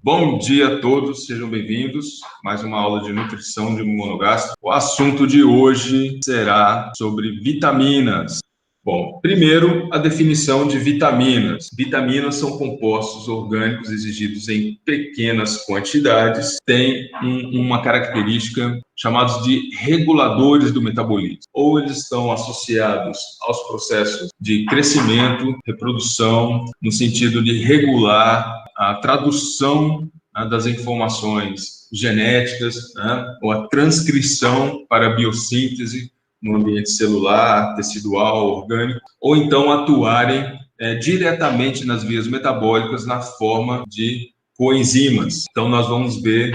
Bom dia a todos, sejam bem-vindos. Mais uma aula de nutrição de monogastro. O assunto de hoje será sobre vitaminas. Bom, primeiro, a definição de vitaminas. Vitaminas são compostos orgânicos exigidos em pequenas quantidades, têm uma característica chamados de reguladores do metabolismo. Ou eles estão associados aos processos de crescimento, reprodução, no sentido de regular a tradução das informações genéticas, ou a transcrição para a biossíntese no ambiente celular, tecidual, orgânico, ou então atuarem diretamente nas vias metabólicas na forma de coenzimas. Então, nós vamos ver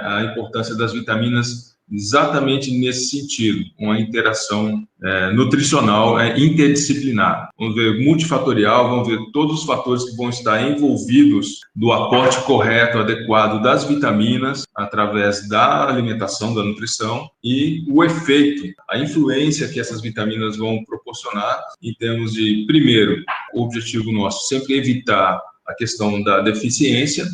a importância das vitaminas exatamente nesse sentido, uma interação nutricional interdisciplinar. Vamos ver multifatorial, vamos ver todos os fatores que vão estar envolvidos do aporte correto, adequado das vitaminas através da alimentação, da nutrição e o efeito, a influência que essas vitaminas vão proporcionar em termos de, primeiro, o objetivo nosso sempre evitar a questão da deficiência,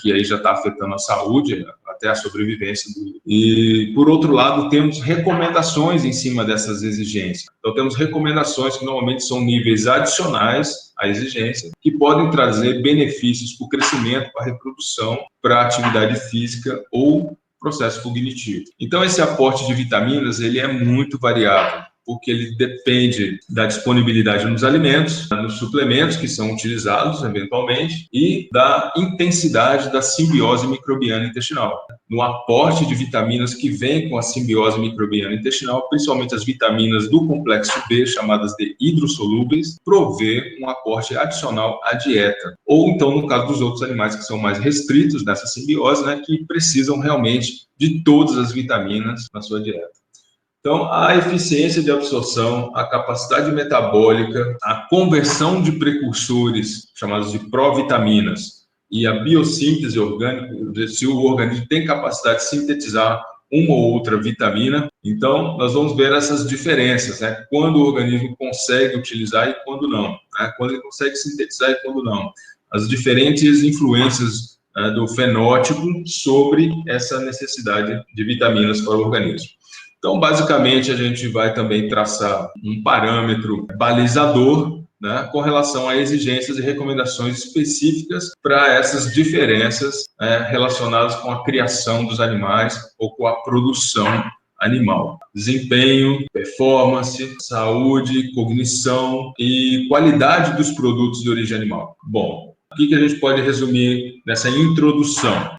que aí já está afetando a saúde, até a sobrevivência. E, por outro lado, temos recomendações em cima dessas exigências. Então, temos recomendações que normalmente são níveis adicionais à exigência, que podem trazer benefícios para o crescimento, para a reprodução, para a atividade física ou processo cognitivo. Então, esse aporte de vitaminas, ele é muito variável, porque ele depende da disponibilidade nos alimentos, nos suplementos que são utilizados eventualmente e da intensidade da simbiose microbiana intestinal. No aporte de vitaminas que vem com a simbiose microbiana intestinal, principalmente as vitaminas do complexo B, chamadas de hidrossolúveis, provê um aporte adicional à dieta. Ou então, no caso dos outros animais que são mais restritos nessa simbiose, que precisam realmente de todas as vitaminas na sua dieta. Então, a eficiência de absorção, a capacidade metabólica, a conversão de precursores, chamados de provitaminas, e a biossíntese orgânica, se o organismo tem capacidade de sintetizar uma ou outra vitamina, então nós vamos ver essas diferenças, quando o organismo consegue utilizar e quando não, quando ele consegue sintetizar e quando não. As diferentes influências do fenótipo sobre essa necessidade de vitaminas para o organismo. Então, basicamente, a gente vai também traçar um parâmetro balizador, com relação a exigências e recomendações específicas para essas diferenças relacionadas com a criação dos animais ou com a produção animal. Desempenho, performance, saúde, cognição e qualidade dos produtos de origem animal. Bom, o que a gente pode resumir nessa introdução?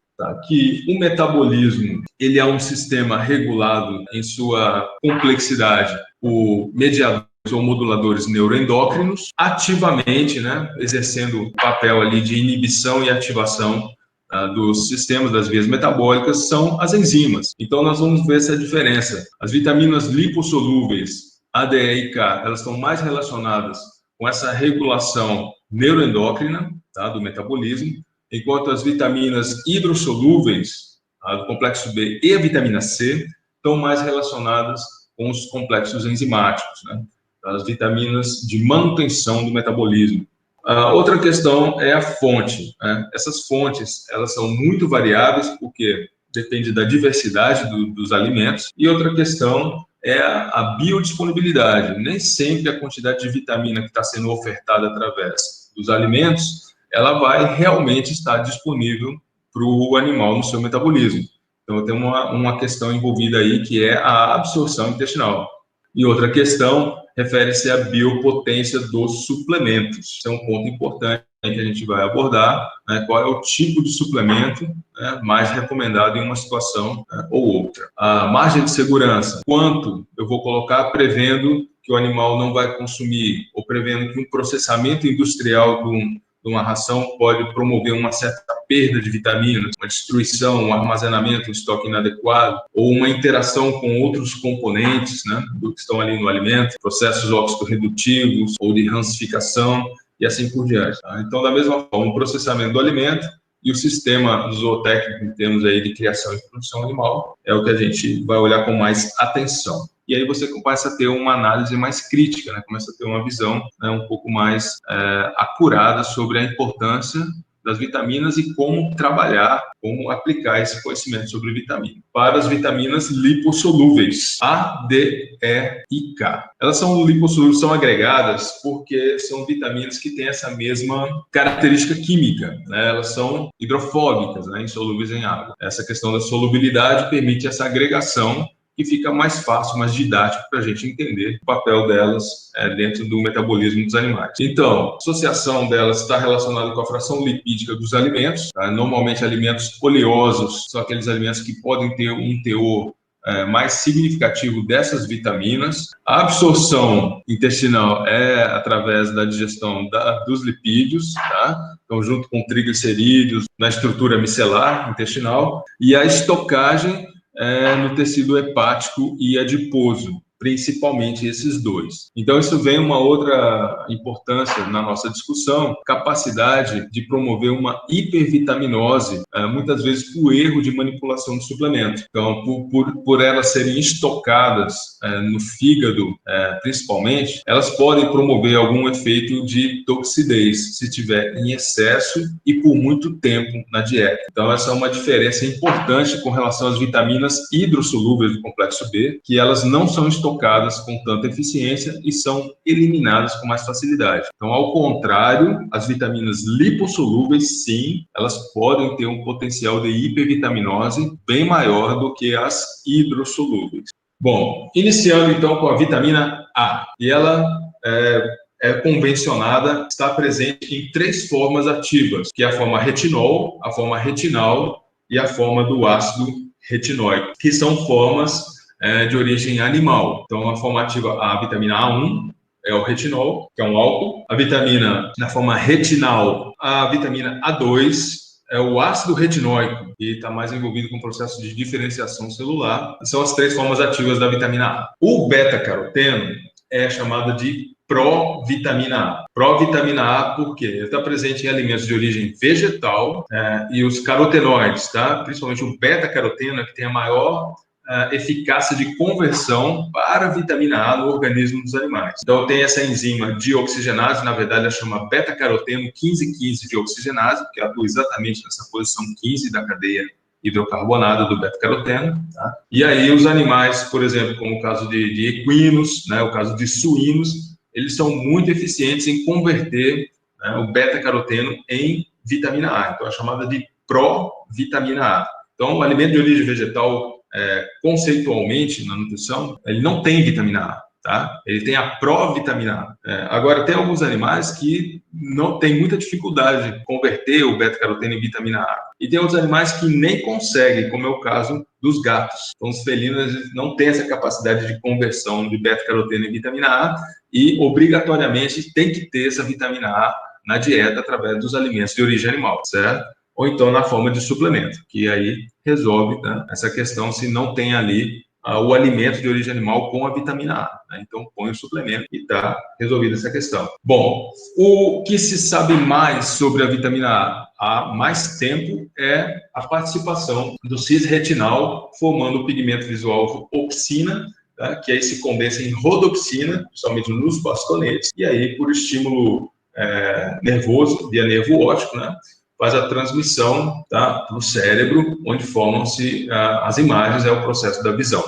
Que o metabolismo ele é um sistema regulado em sua complexidade por mediadores ou moduladores neuroendócrinos, ativamente, exercendo o papel ali de inibição e ativação dos sistemas das vias metabólicas, são as enzimas. Então, nós vamos ver essa diferença. As vitaminas lipossolúveis, A, D, E e K, elas estão mais relacionadas com essa regulação neuroendócrina do metabolismo, enquanto as vitaminas hidrossolúveis, do complexo B e a vitamina C, estão mais relacionadas com os complexos enzimáticos, as vitaminas de manutenção do metabolismo. Outra questão é a fonte. Essas fontes, elas são muito variáveis, porque depende da diversidade dos alimentos. E outra questão é a biodisponibilidade. Nem sempre a quantidade de vitamina que está sendo ofertada através dos alimentos ela vai realmente estar disponível para o animal no seu metabolismo. Então, tem uma questão envolvida aí, que é a absorção intestinal. E outra questão refere-se à biopotência dos suplementos. Esse é um ponto importante que a gente vai abordar, qual é o tipo de suplemento mais recomendado em uma situação ou outra. A margem de segurança, quanto eu vou colocar prevendo que o animal não vai consumir, ou prevendo que um processamento industrial de uma ração pode promover uma certa perda de vitaminas, uma destruição, um armazenamento, um estoque inadequado, ou uma interação com outros componentes do que estão ali no alimento, processos óxido-redutivos ou de rancificação e assim por diante. Então, da mesma forma, o processamento do alimento e o sistema zootécnico em termos aí de criação e produção animal é o que a gente vai olhar com mais atenção. E aí você começa a ter uma análise mais crítica, começa a ter uma visão um pouco mais acurada sobre a importância das vitaminas e como trabalhar, como aplicar esse conhecimento sobre vitamina. Para as vitaminas lipossolúveis, A, D, E e K. Elas são lipossolúveis, são agregadas porque são vitaminas que têm essa mesma característica química, né? Elas são hidrofóbicas, né? Insolúveis em água. Essa questão da solubilidade permite essa agregação que fica mais fácil, mais didático para a gente entender o papel delas dentro do metabolismo dos animais. Então, a associação delas está relacionada com a fração lipídica dos alimentos. Tá? Normalmente, alimentos oleosos são aqueles alimentos que podem ter um teor mais significativo dessas vitaminas. A absorção intestinal é através da digestão dos lipídios, tá? Então, junto com triglicerídeos na estrutura micelar intestinal, e a estocagem no tecido hepático e adiposo, principalmente esses dois. Então, isso vem uma outra importância na nossa discussão, capacidade de promover uma hipervitaminose, muitas vezes por erro de manipulação do suplemento. Então, por elas serem estocadas no fígado, principalmente, elas podem promover algum efeito de toxidez, se tiver em excesso e por muito tempo na dieta. Então, essa é uma diferença importante com relação às vitaminas hidrossolúveis do complexo B, que elas não são estocadas com tanta eficiência e são eliminadas com mais facilidade. Então, ao contrário, as vitaminas lipossolúveis, sim, elas podem ter um potencial de hipervitaminose bem maior do que as hidrossolúveis. Bom, iniciando então com a vitamina A, e ela é convencionada, está presente em 3 formas ativas, que é a forma retinol, a forma retinal e a forma do ácido retinóico, que são formas de origem animal. Então, a forma ativa, a vitamina A1 é o retinol, que é um álcool. A vitamina, na forma retinal, a vitamina A2 é o ácido retinóico, que está mais envolvido com o processo de diferenciação celular. São as 3 formas ativas da vitamina A. O beta-caroteno é chamado de provitamina A. Provitamina A, por quê? Ele está presente em alimentos de origem vegetal e os carotenoides, tá? Principalmente o beta-caroteno, que tem a maior eficácia de conversão para a vitamina A no organismo dos animais. Então, tem essa enzima de oxigenase, na verdade, ela chama beta-caroteno 15,15 de oxigenase, que atua exatamente nessa posição 15 da cadeia hidrocarbonada do beta-caroteno. Tá? E aí, os animais, por exemplo, como o caso de equinos, né, o caso de suínos, eles são muito eficientes em converter o beta-caroteno em vitamina A. Então, é chamada de provitamina A. Então, o alimento de origem vegetal, conceitualmente, na nutrição, ele não tem vitamina A, tá? Ele tem a provitamina A. Agora, tem alguns animais que não tem muita dificuldade de converter o beta-caroteno em vitamina A. E tem outros animais que nem conseguem, como é o caso dos gatos. Então, os felinos não têm essa capacidade de conversão de beta-caroteno em vitamina A e, obrigatoriamente, tem que ter essa vitamina A na dieta através dos alimentos de origem animal, certo? Ou então na forma de suplemento, que aí resolve, né, essa questão se não tem ali o alimento de origem animal com a vitamina A. Né? Então, põe o suplemento e está resolvida essa questão. Bom, o que se sabe mais sobre a vitamina A há mais tempo é a participação do cis-retinal formando o pigmento visual opsina, tá? Que aí se condensa em rodopsina, principalmente nos bastonetes, e aí por estímulo nervoso, via nervo óptico, né? Faz a transmissão para o cérebro, onde formam-se as imagens, é o processo da visão.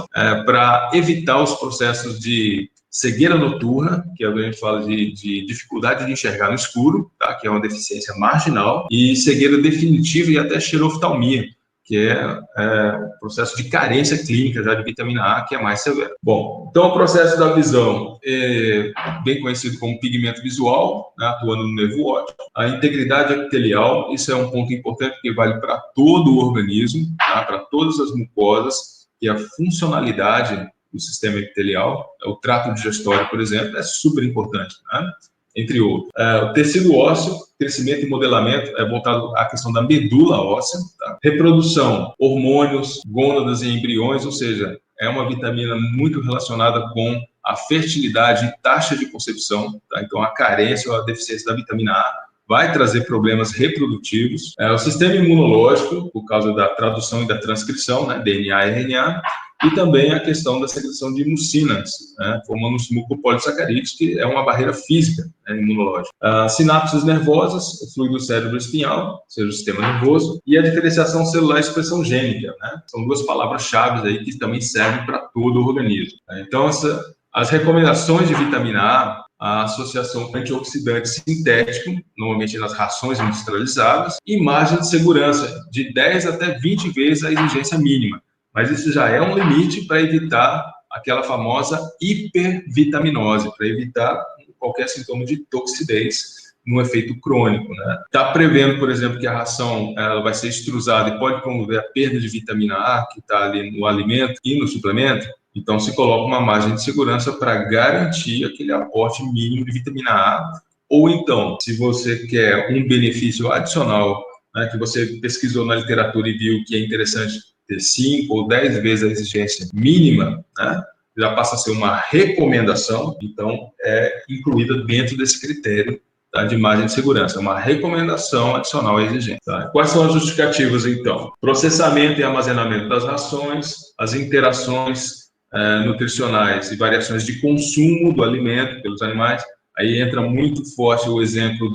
Para evitar os processos de cegueira noturna, que a gente fala de dificuldade de enxergar no escuro, tá? Que é uma deficiência marginal, e cegueira definitiva e até xeroftalmia, que é o processo de carência clínica já de vitamina A, que é mais severo. Bom, então o processo da visão é bem conhecido como pigmento visual, né, atuando no nervo óptico. A integridade epitelial, isso é um ponto importante porque vale para todo o organismo, tá, para todas as mucosas, e a funcionalidade do sistema epitelial, o trato digestório, por exemplo, é super importante, né? Entre outros. O tecido ósseo, crescimento e modelamento é voltado à questão da medula óssea, tá? Reprodução, hormônios, gônadas e embriões, ou seja, é uma vitamina muito relacionada com a fertilidade e taxa de concepção, tá? Então, a carência ou a deficiência da vitamina A vai trazer problemas reprodutivos. O sistema imunológico, por causa da tradução e da transcrição, né, DNA e RNA, e também a questão da secreção de mucinas, né, formando os mucopolissacarídeos, que é uma barreira física, né, imunológica. Sinapses nervosas, o fluido cérebro-espinhal, ou seja, o sistema nervoso, e a diferenciação celular e expressão gênica, né, são duas palavras-chave aí que também servem para todo o organismo. Então, as recomendações de vitamina a associação antioxidante sintético, normalmente nas rações industrializadas, e margem de segurança de 10 até 20 vezes a exigência mínima. Mas isso já é um limite para evitar aquela famosa hipervitaminose, para evitar qualquer sintoma de toxidez no efeito crônico, né? Está prevendo, por exemplo, que a ração ela vai ser extrusada e pode promover a perda de vitamina A, que está ali no alimento e no suplemento. Então, se coloca uma margem de segurança para garantir aquele aporte mínimo de vitamina A. Ou então, se você quer um benefício adicional, né, que você pesquisou na literatura e viu que é interessante ter 5 ou 10 vezes a exigência mínima, né, já passa a ser uma recomendação, então é incluída dentro desse critério, tá, de margem de segurança, uma recomendação adicional à exigência. Tá? Quais são as justificativas, então? Processamento e armazenamento das rações, as interações nutricionais e variações de consumo do alimento pelos animais. Aí entra muito forte o exemplo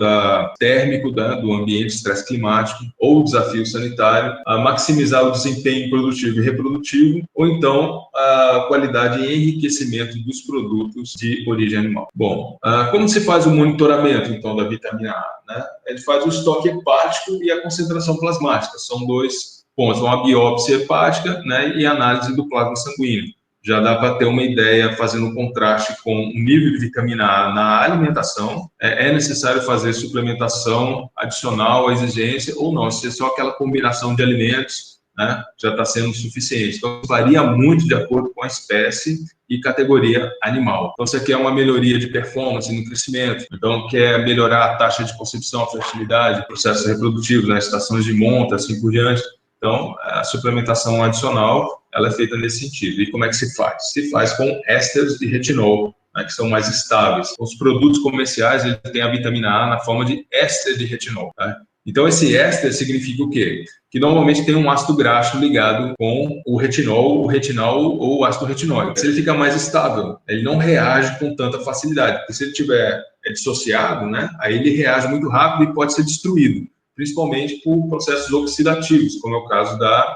térmico, do ambiente, estresse climático, ou desafio sanitário, a maximizar o desempenho produtivo e reprodutivo, ou então a qualidade e enriquecimento dos produtos de origem animal. Bom, como se faz o monitoramento, então, da vitamina A? Né? Ele faz o estoque hepático e a concentração plasmática. São dois pontos, uma biópsia hepática, né, e análise do plasma sanguíneo. Já dá para ter uma ideia, fazendo um contraste com o nível de vitamina A na alimentação. É necessário fazer suplementação adicional à exigência ou não, se é só aquela combinação de alimentos, né, já está sendo suficiente. Então, varia muito de acordo com a espécie e categoria animal. Então, você quer uma melhoria de performance no crescimento, então quer melhorar a taxa de concepção, a fertilidade, processos reprodutivos, né, estações de monta, assim por diante. Então, a suplementação adicional, ela é feita nesse sentido. E como é que se faz? Se faz com ésteres de retinol, né, que são mais estáveis. Os produtos comerciais, eles têm a vitamina A na forma de éster de retinol. Tá? Então, esse éster significa o quê? Que normalmente tem um ácido graxo ligado com o retinol, o retinol ou o ácido retinóico. Se ele fica mais estável, ele não reage com tanta facilidade. Porque se ele estiver dissociado, né, aí ele reage muito rápido e pode ser destruído, principalmente por processos oxidativos, como é o caso da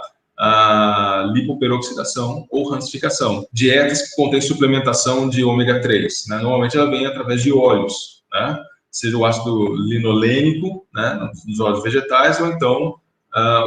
lipoperoxidação ou rancificação. Dietas que contêm suplementação de ômega 3, né? Normalmente ela vem através de óleos, né? Seja o ácido linolênico, né, nos óleos vegetais, ou então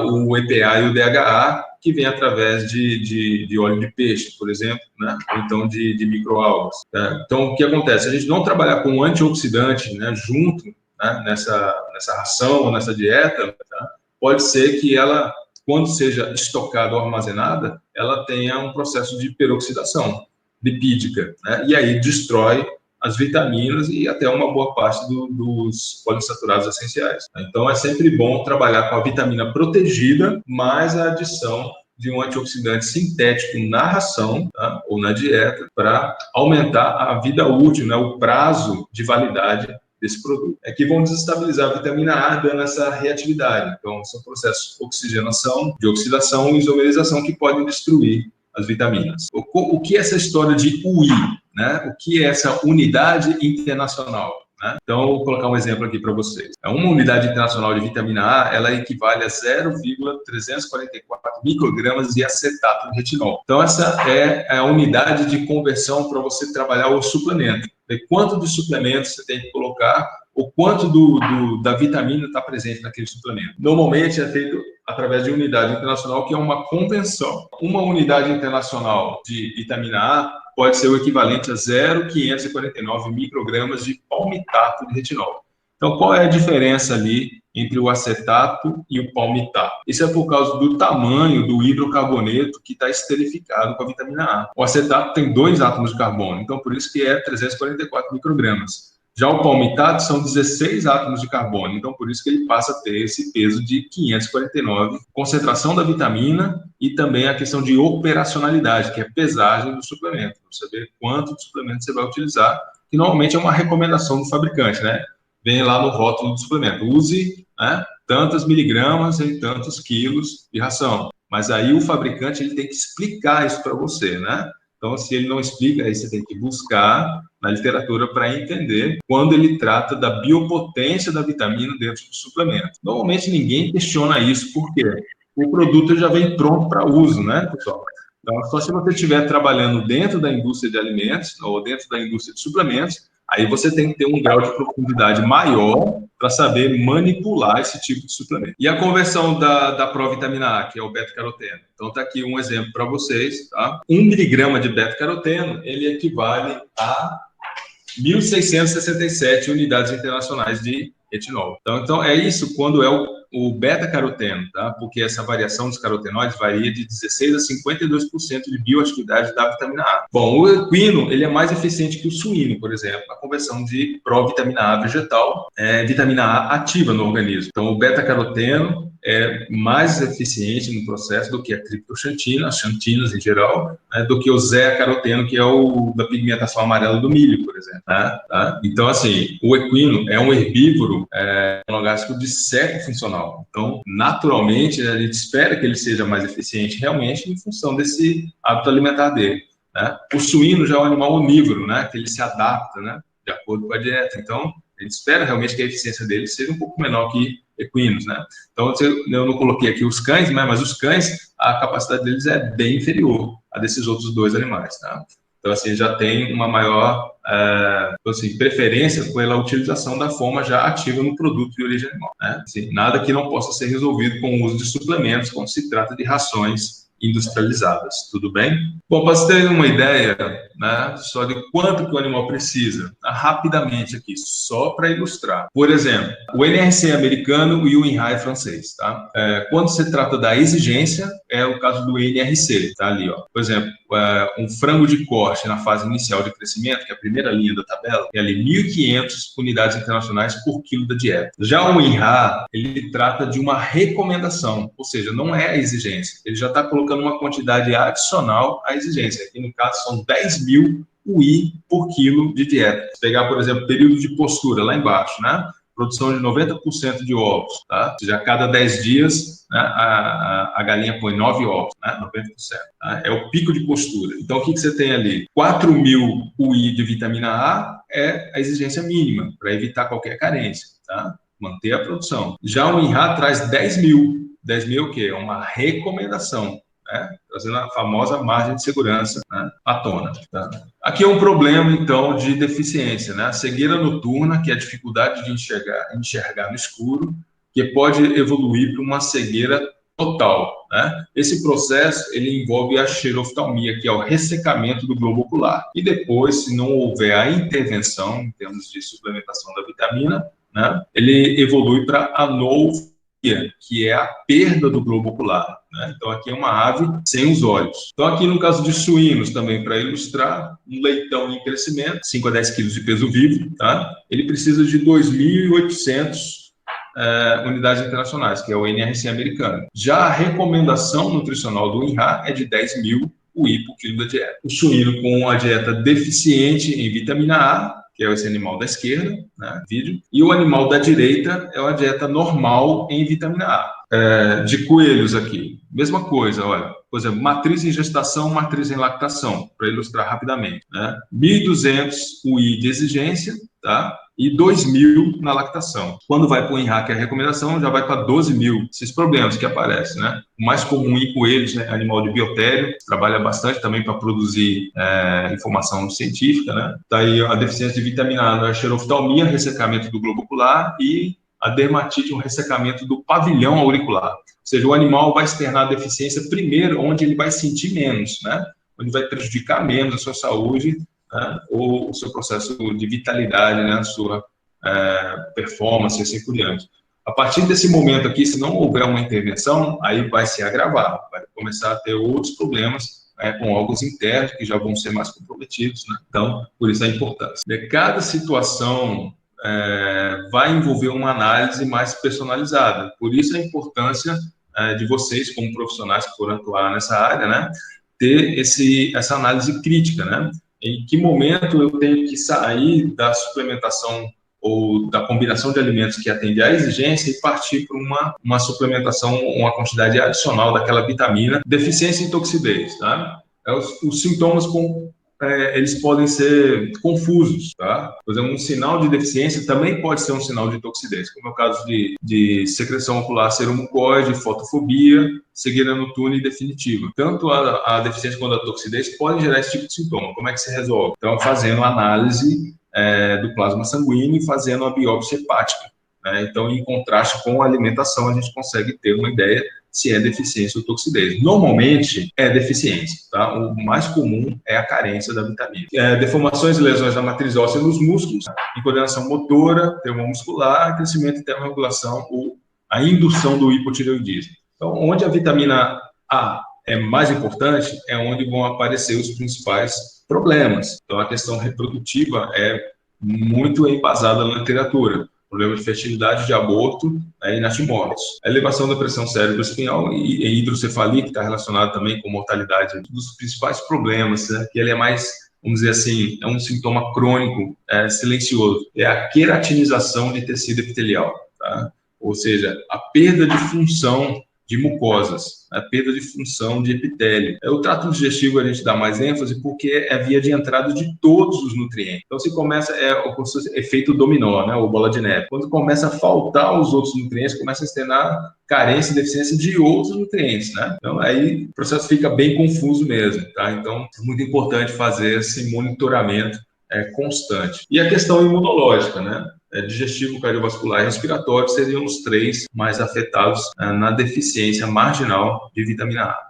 o EPA e o DHA, que vem através de óleo de peixe, por exemplo, né? Ou então de microalgas. Tá? Então, o que acontece? Se a gente não trabalhar com antioxidante, né, junto, né, nessa ração ou nessa dieta, tá? Pode ser que ela, quando seja estocada ou armazenada, ela tenha um processo de peroxidação lipídica, né? E aí destrói as vitaminas e até uma boa parte dos poliinsaturados essenciais. Então, é sempre bom trabalhar com a vitamina protegida, mais a adição de um antioxidante sintético na ração, tá? Ou na dieta, para aumentar a vida útil, né? O prazo de validade desse produto. É que vão desestabilizar a vitamina A, dando essa reatividade. Então, são processos de oxigenação, de oxidação e isomerização que podem destruir as vitaminas. O que é essa história de UI? Né? O que é essa unidade internacional? Né? Então, eu vou colocar um exemplo aqui para vocês. Uma unidade internacional de vitamina A, ela equivale a 0,344 microgramas de acetato de retinol. Então, essa é a unidade de conversão para você trabalhar o suplemento. Quanto de suplemento você tem que colocar, o quanto da vitamina está presente naquele suplemento. Normalmente é feito através de unidade internacional, que é uma convenção. Uma unidade internacional de vitamina A pode ser o equivalente a 0,549 microgramas de palmitato de retinol. Então, qual é a diferença ali entre o acetato e o palmitato? Isso é por causa do tamanho do hidrocarboneto que está esterificado com a vitamina A. O acetato tem 2 átomos de carbono, então por isso que é 344 microgramas. Já o palmitato são 16 átomos de carbono, então por isso que ele passa a ter esse peso de 549, concentração da vitamina e também a questão de operacionalidade, que é a pesagem do suplemento. Você vê quanto de suplemento você vai utilizar, que normalmente é uma recomendação do fabricante, né? Vem lá no rótulo do suplemento, use, né, tantas miligramas em tantos quilos de ração. Mas aí o fabricante ele tem que explicar isso para você, né? Então, se ele não explica, aí você tem que buscar na literatura para entender quando ele trata da biopotência da vitamina dentro do suplemento. Normalmente ninguém questiona isso, porque o produto já vem pronto para uso, né, pessoal? Então, só se você estiver trabalhando dentro da indústria de alimentos ou dentro da indústria de suplementos, aí você tem que ter um grau de profundidade maior para saber manipular esse tipo de suplemento. E a conversão da provitamina A, que é o beta-caroteno. Então, está aqui um exemplo para vocês. Tá? 1 miligrama de beta-caroteno, ele equivale a 1.667 unidades internacionais de retinol. Então é isso quando é o beta-caroteno, tá? Porque essa variação dos carotenoides varia de 16% a 52% de bioatividade da vitamina A. Bom, o equino, ele é mais eficiente que o suíno, por exemplo, na conversão de provitamina A vegetal, vitamina A ativa no organismo. Então, o beta-caroteno é mais eficiente no processo do que a triptoxantina, as xantinas em geral, né, do que o zea-caroteno, que é o da pigmentação amarela do milho, por exemplo. Tá? Então, assim, o equino é um herbívoro monogástrico de seco funcional. Então, naturalmente, a gente espera que ele seja mais eficiente realmente em função desse hábito alimentar dele. Né? O suíno já é um animal onívoro, né, que ele se adapta, né, de acordo com a dieta. Então, a gente espera realmente que a eficiência dele seja um pouco menor que equinos, né? Então, eu não coloquei aqui os cães, né? Mas os cães, a capacidade deles é bem inferior a desses outros dois animais, tá? Então, assim, já tem uma maior preferência pela utilização da forma já ativa no produto de origem animal, né? Assim, nada que não possa ser resolvido com o uso de suplementos quando se trata de rações industrializadas, tudo bem? Bom, para você ter uma ideia, né, só de quanto que o animal precisa, rapidamente aqui, só para ilustrar. Por exemplo, o NRC americano e o INRAE francês, tá? Quando se trata da exigência, é o caso do NRC, tá ali, ó. Por exemplo, um frango de corte na fase inicial de crescimento, que é a primeira linha da tabela, é ali 1.500 unidades internacionais por quilo da dieta. Já o INRA, ele trata de uma recomendação, ou seja, não é a exigência. Ele já está colocando uma quantidade adicional à exigência. Aqui, no caso, são 10.000 UI por quilo de dieta. Se pegar, por exemplo, período de postura, lá embaixo, né? Produção de 90% de ovos, tá? Ou seja, a cada 10 dias, né, a galinha põe 9 ovos, né? 90%. Tá? É o pico de postura. Então, o que você tem ali? 4.000 UI de vitamina A é a exigência mínima para evitar qualquer carência, tá? Manter a produção. Já o INRA traz 10.000. 10.000 o quê? É uma recomendação, né? Trazendo a famosa margem de segurança, né, à tona. Tá? Aqui é um problema, então, de deficiência, né? A cegueira noturna, que é a dificuldade de enxergar no escuro, que pode evoluir para uma cegueira total, né? Esse processo, ele envolve a xeroftalmia, que é o ressecamento do globo ocular. E depois, se não houver a intervenção, em termos de suplementação da vitamina, né, ele evolui para anolofia, que é a perda do globo ocular, né? Então, aqui é uma ave sem os olhos. Então, aqui no caso de suínos, também para ilustrar, um leitão em crescimento, 5 a 10 quilos de peso vivo, tá? Ele precisa de 2.800 unidades internacionais, que é o NRC americano. Já a recomendação nutricional do INRA é de 10.000 UI por quilo da dieta. O suíno com a dieta deficiente em vitamina A, que é esse animal da esquerda, né, vídeo, e o animal da direita é uma dieta normal em vitamina A. De coelhos aqui, mesma coisa, olha, por exemplo, matriz em gestação, matriz em lactação, para ilustrar rapidamente, né? 1.200 UI de exigência, tá? E 2.000 na lactação. Quando vai para o INRA, que é a recomendação, já vai para 12.000. Esses problemas que aparecem, né? O mais comum em coelhos, né? Animal de biotério, trabalha bastante também para produzir informação científica, né? Daí a deficiência de vitamina A, a xeroftalmia, ressecamento do globo ocular, e a dermatite, um ressecamento do pavilhão auricular. Ou seja, o animal vai externar a deficiência primeiro onde ele vai sentir menos, né? Onde vai prejudicar menos a sua saúde, né? Ou o seu processo de vitalidade, né? A sua performance e assim por diante. A partir desse momento aqui, se não houver uma intervenção, aí vai se agravar, vai começar a ter outros problemas com órgãos internos que já vão ser mais comprometidos, né? Então, por isso a importância. De cada situação vai envolver uma análise mais personalizada. Por isso a importância de vocês, como profissionais que foram atuar nessa área, né, ter essa análise crítica, né? Em que momento eu tenho que sair da suplementação ou da combinação de alimentos que atende à exigência e partir para uma suplementação, uma quantidade adicional daquela vitamina, deficiência e toxidez, tá? Os sintomas eles podem ser confusos, tá? Por exemplo, um sinal de deficiência também pode ser um sinal de toxidez, como é o caso de secreção ocular seromucoide, fotofobia, cegueira noturna e definitiva. Tanto a deficiência quanto a toxidez podem gerar esse tipo de sintoma. Como é que se resolve? Então, fazendo análise do plasma sanguíneo e fazendo a biópsia hepática, né? Então, em contraste com a alimentação, a gente consegue ter uma ideia se é deficiência ou toxidez. Normalmente é deficiência, tá? O mais comum é a carência da vitamina. Deformações e lesões da matriz óssea nos músculos, incoordenação motora, termomuscular, crescimento e termorregulação ou a indução do hipotireoidismo. Então, onde a vitamina A é mais importante, é onde vão aparecer os principais problemas. Então, a questão reprodutiva é muito embasada na literatura. Problema de fertilidade, de aborto, e natimortos. A elevação da pressão cérebro-espinhal e hidrocefalia, que está relacionada também com mortalidade, dos principais problemas, né, que ele é mais, vamos dizer assim, é um sintoma crônico, silencioso, é a queratinização de tecido epitelial, tá? Ou seja, a perda de função de mucosas, a perda de função de epitélio. O trato digestivo a gente dá mais ênfase porque é a via de entrada de todos os nutrientes. Então, se começa, o efeito dominó, né, ou bola de neve. Quando começa a faltar os outros nutrientes, começa a externar carência e deficiência de outros nutrientes, né? Então, aí o processo fica bem confuso mesmo, tá? Então, é muito importante fazer esse monitoramento constante. E a questão imunológica, né? Digestivo, cardiovascular e respiratório seriam os três mais afetados na deficiência marginal de vitamina A.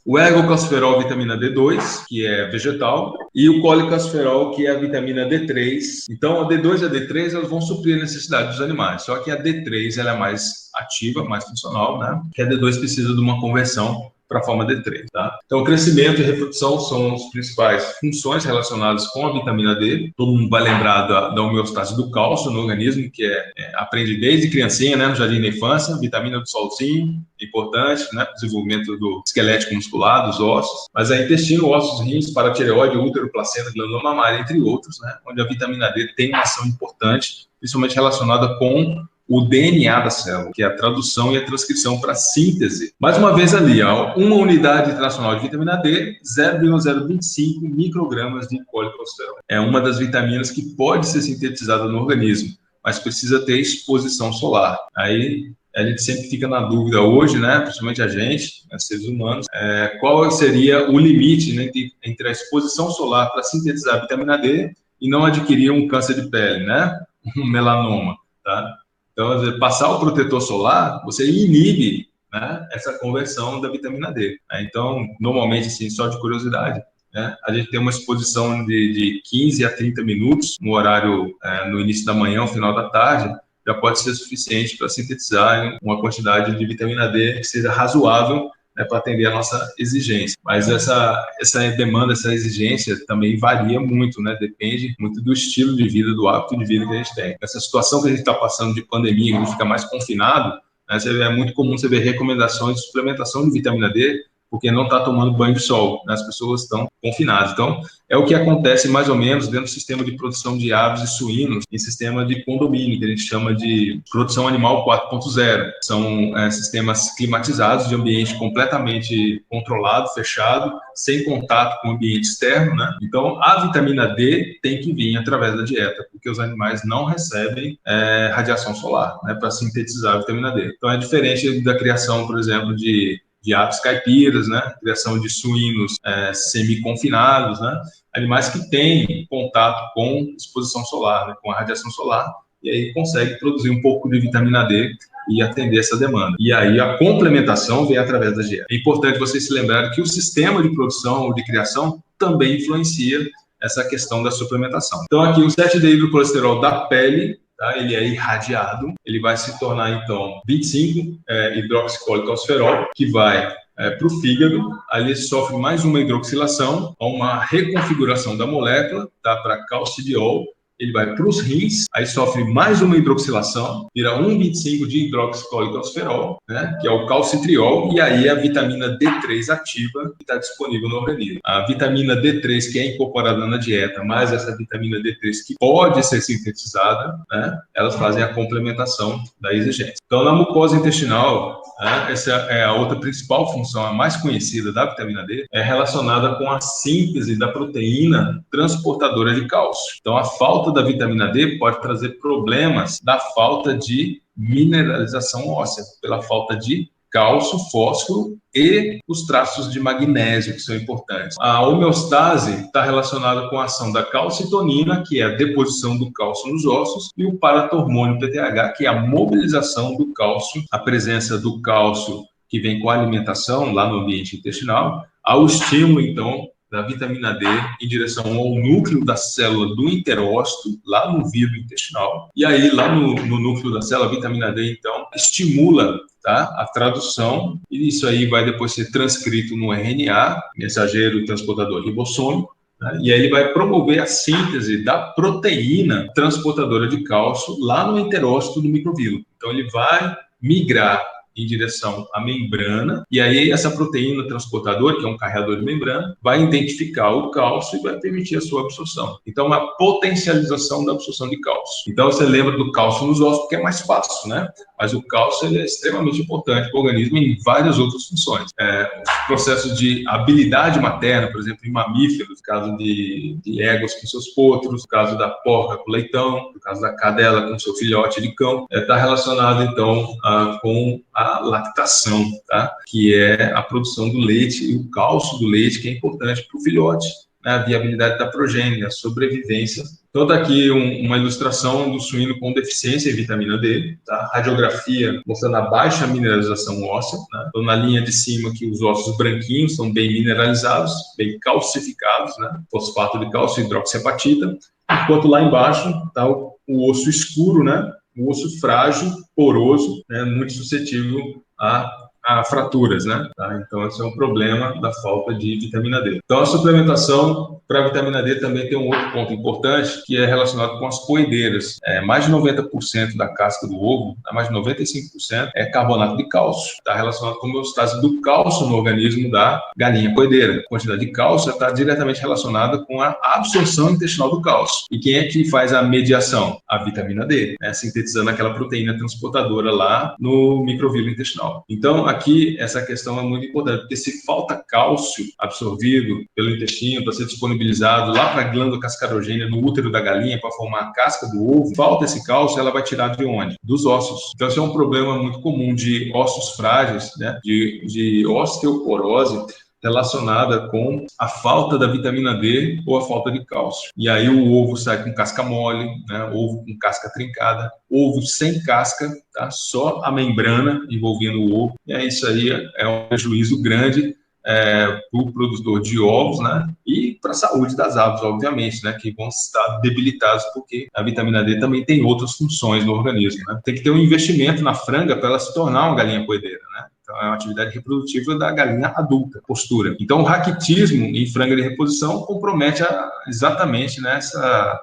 O ergocalciferol, vitamina D2, que é vegetal, e o colecalciferol, que é a vitamina D3. Então, a D2 e a D3 elas vão suprir a necessidade dos animais, só que a D3 ela é mais ativa, mais funcional, né? Que a D2 precisa de uma conversão para a forma D3, tá? Então, crescimento e reprodução são as principais funções relacionadas com a vitamina D. Todo mundo vai lembrar da homeostase do cálcio no organismo, que aprende desde criancinha, né, no jardim da infância, vitamina do solzinho, importante, né, para o desenvolvimento do esquelético muscular, dos ossos, mas é intestino, ossos, rins, paratireoide, útero, placenta, glândula mamária, entre outros, né, onde a vitamina D tem uma ação importante, principalmente relacionada com o DNA da célula, que é a tradução e a transcrição para síntese. Mais uma vez ali, uma unidade internacional de vitamina D, 0,025 microgramas de colecalciferol. É uma das vitaminas que pode ser sintetizada no organismo, mas precisa ter exposição solar. Aí a gente sempre fica na dúvida hoje, né, principalmente a gente, seres humanos, qual seria o limite, né, entre a exposição solar para sintetizar a vitamina D e não adquirir um câncer de pele, né, um melanoma, tá? Então, passar o protetor solar, você inibe, né, essa conversão da vitamina D. Né? Então, normalmente, assim, só de curiosidade, né, a gente tem uma exposição de 15 a 30 minutos no horário, no início da manhã, no final da tarde, já pode ser suficiente para sintetizar uma quantidade de vitamina D que seja razoável, né, para atender a nossa exigência. Mas essa demanda, essa exigência também varia muito, né? Depende muito do estilo de vida, do hábito de vida que a gente tem. Essa situação que a gente está passando de pandemia, que a gente fica mais confinado, né, é muito comum você ver recomendações de suplementação de vitamina D, porque não está tomando banho de sol, né? As pessoas estão confinadas. Então, é o que acontece mais ou menos dentro do sistema de produção de aves e suínos, em sistema de condomínio, que a gente chama de produção animal 4.0. São sistemas climatizados, de ambiente completamente controlado, fechado, sem contato com o ambiente externo, né? Então, a vitamina D tem que vir através da dieta, porque os animais não recebem radiação solar, né, para sintetizar a vitamina D. Então, é diferente da criação, por exemplo, de aves caipiras, né? Criação de suínos semi-confinados, né? Animais que têm contato com exposição solar, né? Com a radiação solar, e aí consegue produzir um pouco de vitamina D e atender essa demanda. E aí a complementação vem através da dieta. É importante vocês se lembrarem que o sistema de produção ou de criação também influencia essa questão da suplementação. Então aqui o 7-hidrocolesterol da pele, tá? Ele é irradiado, ele vai se tornar, então, 25 hidroxicolecalciferol, que vai para o fígado, ali ele sofre mais uma hidroxilação, uma reconfiguração da molécula, tá? Para calcidiol, ele vai para os rins, aí sofre mais uma hidroxilação, vira 1,25 de hidroxicloroidosferol, né, que é o calcitriol, e aí a vitamina D3 ativa que está disponível no organismo. A vitamina D3 que é incorporada na dieta, mais essa vitamina D3 que pode ser sintetizada, né, elas fazem a complementação da exigência. Então, na mucosa intestinal, essa é a outra principal função, a mais conhecida da vitamina D, é relacionada com a síntese da proteína transportadora de cálcio. Então, a falta da vitamina D pode trazer problemas da falta de mineralização óssea, pela falta de cálcio, fósforo e os traços de magnésio, que são importantes. A homeostase está relacionada com a ação da calcitonina, que é a deposição do cálcio nos ossos, e o paratormônio PTH, que é a mobilização do cálcio, a presença do cálcio que vem com a alimentação lá no ambiente intestinal, ao estímulo, então, da vitamina D em direção ao núcleo da célula do enterócito, lá no vidro intestinal. E aí, lá no núcleo da célula, a vitamina D, então, estimula, tá, a tradução, e isso aí vai depois ser transcrito no RNA, mensageiro transportador ribossômico, né? E aí ele vai promover a síntese da proteína transportadora de cálcio lá no enterócito do microvilo. Então, ele vai migrar em direção à membrana, e aí essa proteína transportadora, que é um carregador de membrana, vai identificar o cálcio e vai permitir a sua absorção. Então, uma potencialização da absorção de cálcio. Então, você lembra do cálcio nos ossos, porque é mais fácil, né? Mas o cálcio ele é extremamente importante para o organismo em várias outras funções. Processos de habilidade materna, por exemplo, em mamíferos, no caso de éguas com seus potros, no caso da porca com leitão, no caso da cadela com seu filhote de cão, está relacionado, então, com a lactação, tá? Que é a produção do leite e o cálcio do leite, que é importante para o filhote, né? A viabilidade da progênie, a sobrevivência. Então, está aqui uma ilustração do suíno com deficiência em vitamina D, tá? Radiografia mostrando a baixa mineralização óssea, né? Então, na linha de cima aqui, os ossos branquinhos são bem mineralizados, bem calcificados, né? Fosfato de cálcio e hidroxiapatita, enquanto lá embaixo está o osso escuro, né? O osso frágil, poroso, né, muito suscetível a fraturas, né? Tá? Então, esse é um problema da falta de vitamina D. Então, a suplementação para a vitamina D também tem um outro ponto importante, que é relacionado com as poedeiras. Mais de 90% da casca do ovo, mais de 95% é carbonato de cálcio. Está relacionado com a homeostase do cálcio no organismo da galinha poedeira. A quantidade de cálcio está diretamente relacionada com a absorção intestinal do cálcio. E quem é que faz a mediação? A vitamina D, né? Sintetizando aquela proteína transportadora lá no microvilo intestinal. Então, aqui, essa questão é muito importante, porque se falta cálcio absorvido pelo intestino para ser disponibilizado lá para a glândula cascarogênia no útero da galinha para formar a casca do ovo, falta esse cálcio, ela vai tirar de onde? Dos ossos. Então, esse é um problema muito comum de ossos frágeis, né? De osteoporose, relacionada com a falta da vitamina D ou a falta de cálcio. E aí o ovo sai com casca mole, né? Ovo com casca trincada, ovo sem casca, tá? Só a membrana envolvendo o ovo. E aí isso aí é um prejuízo grande para o produtor de ovos, né? E para a saúde das aves, obviamente, né? Que vão estar debilitados, porque a vitamina D também tem outras funções no organismo, né? Tem que ter um investimento na franga para ela se tornar uma galinha poedeira, né? Então, é uma atividade reprodutiva da galinha adulta, postura. Então, o raquitismo em franga de reposição compromete exatamente, né,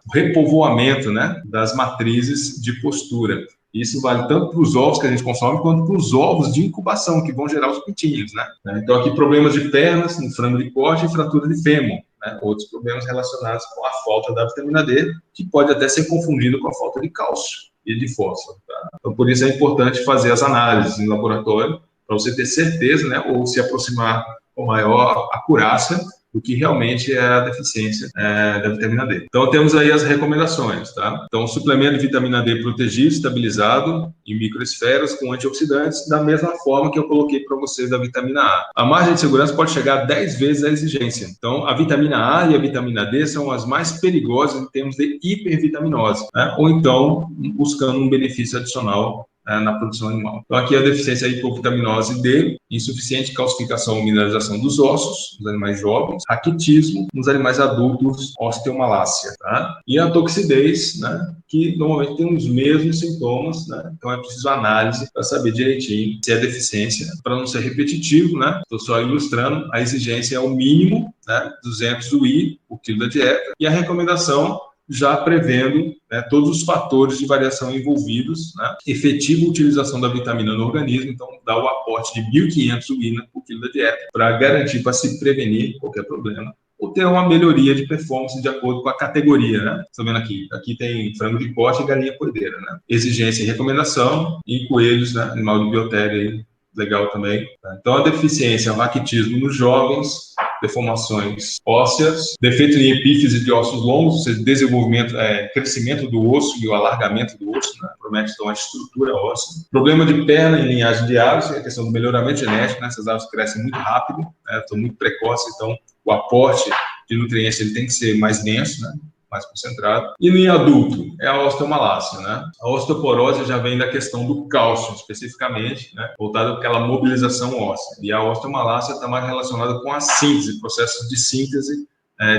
o repovoamento, né, das matrizes de postura. Isso vale tanto para os ovos que a gente consome, quanto para os ovos de incubação, que vão gerar os pintinhos, né? Então, aqui, problemas de pernas, no frango de corte e fratura de fêmur. Né? Outros problemas relacionados com a falta da vitamina D, que pode até ser confundido com a falta de cálcio e de fósforo. Tá? Então, por isso é importante fazer as análises em laboratório, para você ter certeza, né, ou se aproximar com maior acurácia do que realmente é a deficiência da vitamina D. Então, temos aí as recomendações, tá? Então, suplemento de vitamina D protegido, estabilizado em microesferas com antioxidantes, da mesma forma que eu coloquei para vocês da vitamina A. A margem de segurança pode chegar a 10 vezes a exigência. Então, a vitamina A e a vitamina D são as mais perigosas em termos de hipervitaminose, né? Ou então, buscando um benefício adicional na produção animal. Então, aqui a deficiência de hipovitaminose D, insuficiente calcificação ou mineralização dos ossos, nos animais jovens, raquitismo, nos animais adultos, osteomalácia, tá? E a toxidez, né, que normalmente tem os mesmos sintomas, né? Então, é preciso análise para saber direitinho se é deficiência, para não ser repetitivo, né? Estou só ilustrando, a exigência é o mínimo, né, 200 UI por quilo da dieta, e a recomendação já prevendo, né, todos os fatores de variação envolvidos, né, efetiva utilização da vitamina no organismo, então dá o aporte de 1.500 UINA por quilo da dieta, para garantir, para se prevenir qualquer problema, ou ter uma melhoria de performance de acordo com a categoria, né? Estão vendo aqui? Aqui tem frango de corte e galinha poideira, né? Exigência e recomendação, e coelhos, né? Animal de biotéria aí, legal também. Então, a deficiência, o raquitismo nos jovens, deformações ósseas, defeito em epífise de ossos longos, ou seja, desenvolvimento, crescimento do osso e o alargamento do osso, né? Promete então a estrutura óssea. Problema de perna em linhagem de aves, a questão do melhoramento genético, né? Essas aves crescem muito rápido, né? Estão muito precoces, então o aporte de nutrientes ele tem que ser mais denso, né? Mais concentrado. E em adulto, é a osteomalácia, né? A osteoporose já vem da questão do cálcio, especificamente, né? Voltada àquela mobilização óssea. E a osteomalácia está mais relacionada com a síntese, processos de síntese,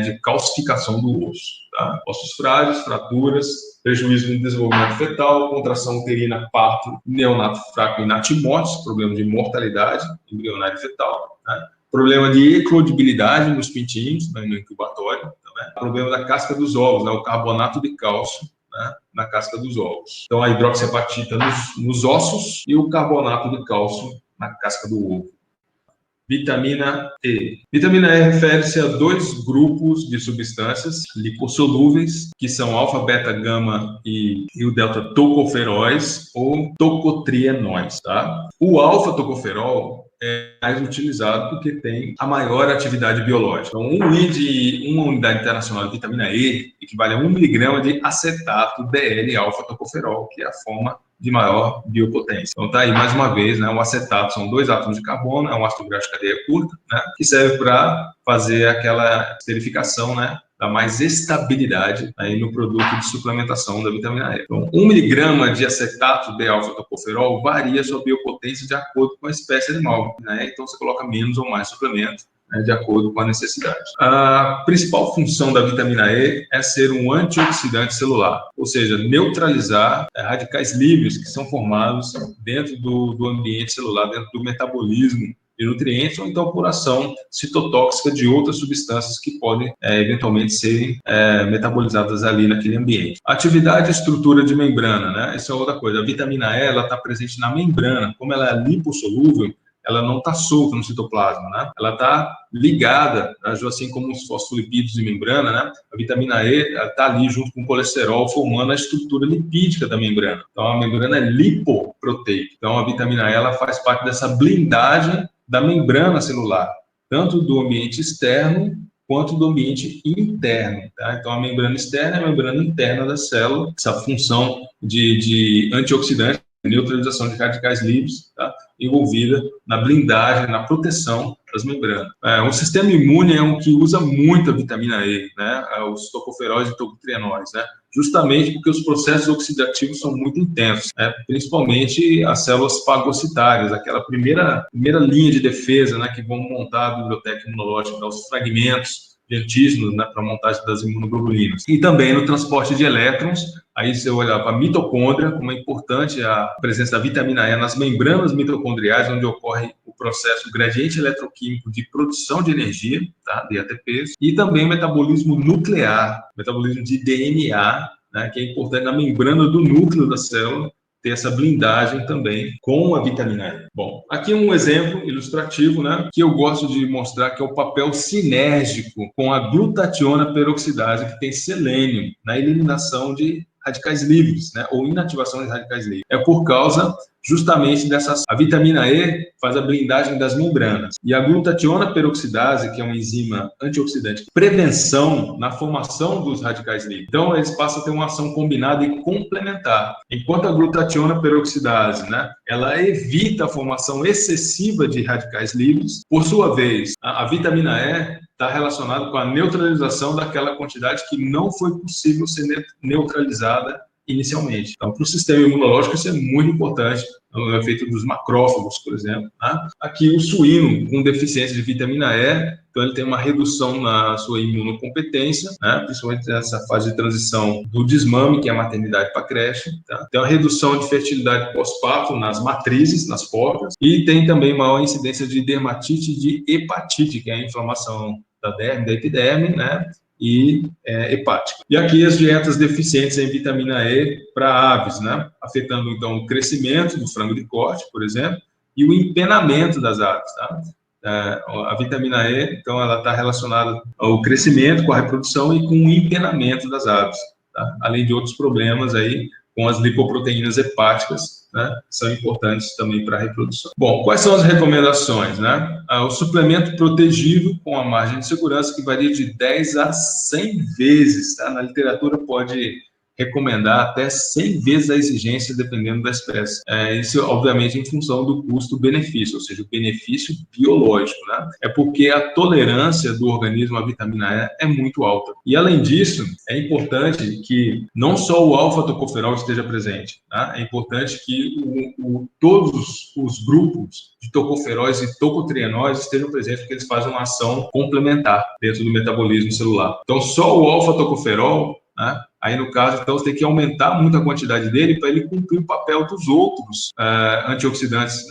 de calcificação do osso, tá? Ossos frágeis, fraturas, prejuízo no desenvolvimento fetal, contração uterina, parto, neonato fraco e natimortes, problema de mortalidade embrionária e fetal, né? Problema de eclodibilidade nos pintinhos, né, no incubatório, né? Problema da casca dos ovos, né, o carbonato de cálcio, né, na casca dos ovos. Então, a hidroxiapatita nos ossos e o carbonato de cálcio na casca do ovo. Vitamina E. Vitamina E refere-se a dois grupos de substâncias lipossolúveis, que são alfa, beta, gama e o delta-tocoferóis ou tocotrienóis, tá? O alfa-tocoferol é mais utilizado porque tem a maior atividade biológica. Então, uma unidade internacional de vitamina E equivale a 1 miligrama de acetato DL-alfa-tocoferol, que é a forma de maior biopotência. Então, tá aí mais uma vez, né? O acetato são 2 átomos de carbono, é um ácido graxo de cadeia curta, né? Que serve para fazer aquela esterificação, né? Dá mais estabilidade aí no produto de suplementação da vitamina E. Então, 1 miligrama de acetato de alfa-tocoferol varia sua biopotência de acordo com a espécie animal, né? Então, você coloca menos ou mais suplemento, né, de acordo com a necessidade. A principal função da vitamina E é ser um antioxidante celular, ou seja, neutralizar radicais livres que são formados dentro do ambiente celular, dentro do metabolismo de nutrientes, ou então por ação citotóxica de outras substâncias que podem eventualmente serem metabolizadas ali naquele ambiente. Atividade e estrutura de membrana, né? Essa é outra coisa. A vitamina E ela está presente na membrana, como ela é lipossolúvel, ela não está solta no citoplasma, né? Ela está ligada, assim como os fosfolipídios de membrana, né? A vitamina E está ali junto com o colesterol, formando a estrutura lipídica da membrana. Então, a membrana é lipoproteica. Então, a vitamina E ela faz parte dessa blindagem da membrana celular, tanto do ambiente externo quanto do ambiente interno, tá? Então, a membrana externa é a membrana interna da célula, essa função de antioxidante, neutralização de radicais livres, tá? Envolvida na blindagem, na proteção das membranas. O sistema imune é um que usa muito a vitamina E, né? Os tocoferóis e tocotrienóis, né? Justamente porque os processos oxidativos são muito intensos, né? Principalmente as células fagocitárias, aquela primeira linha de defesa, né? Que vão montar a biblioteca imunológica, os fragmentos de antígenos, né? Para a montagem das imunoglobulinas. E também no transporte de elétrons. Aí você olhar para a mitocôndria, como é importante a presença da vitamina E nas membranas mitocondriais, onde ocorre o processo, o gradiente eletroquímico de produção de energia, tá? De ATPs, e também o metabolismo nuclear, metabolismo de DNA, né? Que é importante na membrana do núcleo da célula, ter essa blindagem também com a vitamina E. Bom, aqui um exemplo ilustrativo, né, que eu gosto de mostrar, que é o papel sinérgico com a glutationa peroxidase, que tem selênio na eliminação de radicais livres, né, ou inativação de radicais livres. É por causa justamente dessas... A vitamina E faz a blindagem das membranas. E a glutationa peroxidase, que é uma enzima antioxidante, prevenção na formação dos radicais livres. Então, eles passam a ter uma ação combinada e complementar. Enquanto a glutationa peroxidase, né, ela evita a formação excessiva de radicais livres, por sua vez, a vitamina E está relacionado com a neutralização daquela quantidade que não foi possível ser neutralizada inicialmente. Então, para o sistema imunológico, isso é muito importante, no efeito dos macrófagos, por exemplo. Tá? Aqui, o suíno com deficiência de vitamina E, então ele tem uma redução na sua imunocompetência, né? Principalmente nessa fase de transição do desmame, que é a maternidade para a creche. Tá? Tem uma redução de fertilidade pós-parto nas matrizes, nas porcas, e tem também maior incidência de dermatite e de hepatite, que é a inflamação da derme, da epiderme, né? e hepática. E aqui as dietas deficientes em vitamina E para aves, né? Afetando, então, o crescimento do frango de corte, por exemplo, e o empenamento das aves, tá? A vitamina E, então, ela está relacionada ao crescimento, com a reprodução e com o empenamento das aves, tá? Além de outros problemas aí com as lipoproteínas hepáticas, né, que são importantes também para a reprodução. Bom, quais são as recomendações, né? O suplemento protegido com a margem de segurança que varia de 10 a 100 vezes, tá? Na literatura pode recomendar até 100 vezes a exigência, dependendo da espécie. Isso, obviamente, em função do custo-benefício, ou seja, o benefício biológico, né? É porque a tolerância do organismo à vitamina E é muito alta. E, além disso, é importante que não só o alfa-tocoferol esteja presente, tá? É importante que todos os grupos de tocoferóis e tocotrienóis estejam presentes, porque eles fazem uma ação complementar dentro do metabolismo celular. Então, só o alfa-tocoferol, né? Aí, no caso, então, você tem que aumentar muito a quantidade dele para ele cumprir o papel dos outros antioxidantes,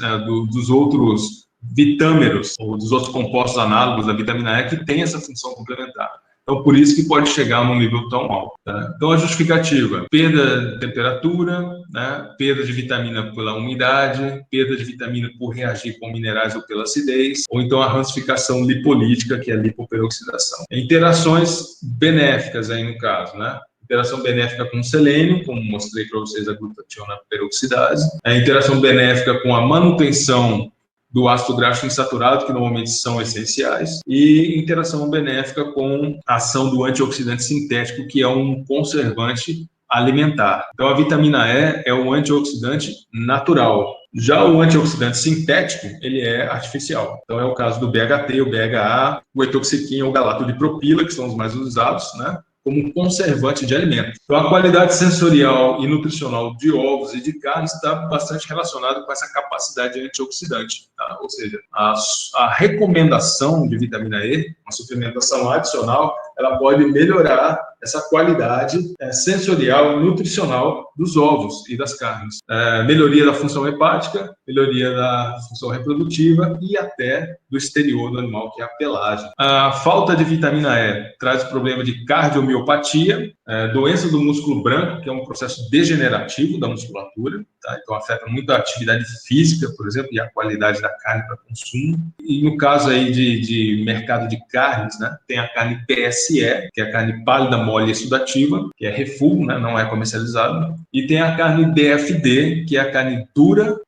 dos outros vitâmeros, ou dos outros compostos análogos da vitamina E, que tem essa função complementar. Então, por isso que pode chegar num nível tão alto, tá? Então, a justificativa: perda de temperatura, né? Perda de vitamina pela umidade, perda de vitamina por reagir com minerais ou pela acidez, ou então a rancificação lipolítica, que é a lipoperoxidação. Interações benéficas aí no caso, né? Interação benéfica com selênio, como mostrei para vocês a glutationa peroxidase. A interação benéfica com a manutenção do ácido graxo insaturado, que normalmente são essenciais, e interação benéfica com a ação do antioxidante sintético, que é um conservante alimentar. Então, a vitamina E é um antioxidante natural. Já o antioxidante sintético, ele é artificial. Então, é o caso do BHT, o BHA, o etoxiquim ou galato de propila, que são os mais usados, né, como um conservante de alimento. Então, a qualidade sensorial e nutricional de ovos e de carnes está bastante relacionada com essa capacidade antioxidante, tá? Ou seja, a recomendação de vitamina E, uma suplementação adicional, ela pode melhorar essa qualidade sensorial e nutricional dos ovos e das carnes. Melhoria da função hepática, melhoria da função reprodutiva e até do exterior do animal, que é a pelagem. A falta de vitamina E traz o problema de cardiomiopatia, doença do músculo branco, que é um processo degenerativo da musculatura, tá? Então afeta muito a atividade física, por exemplo, e a qualidade da carne para consumo. E no caso aí de mercado de carnes, né, tem a carne PSE, que é a carne pálida, mole e sudativa, que é refugo, né, não é comercializada. E tem a carne DFD, que é a carne dura,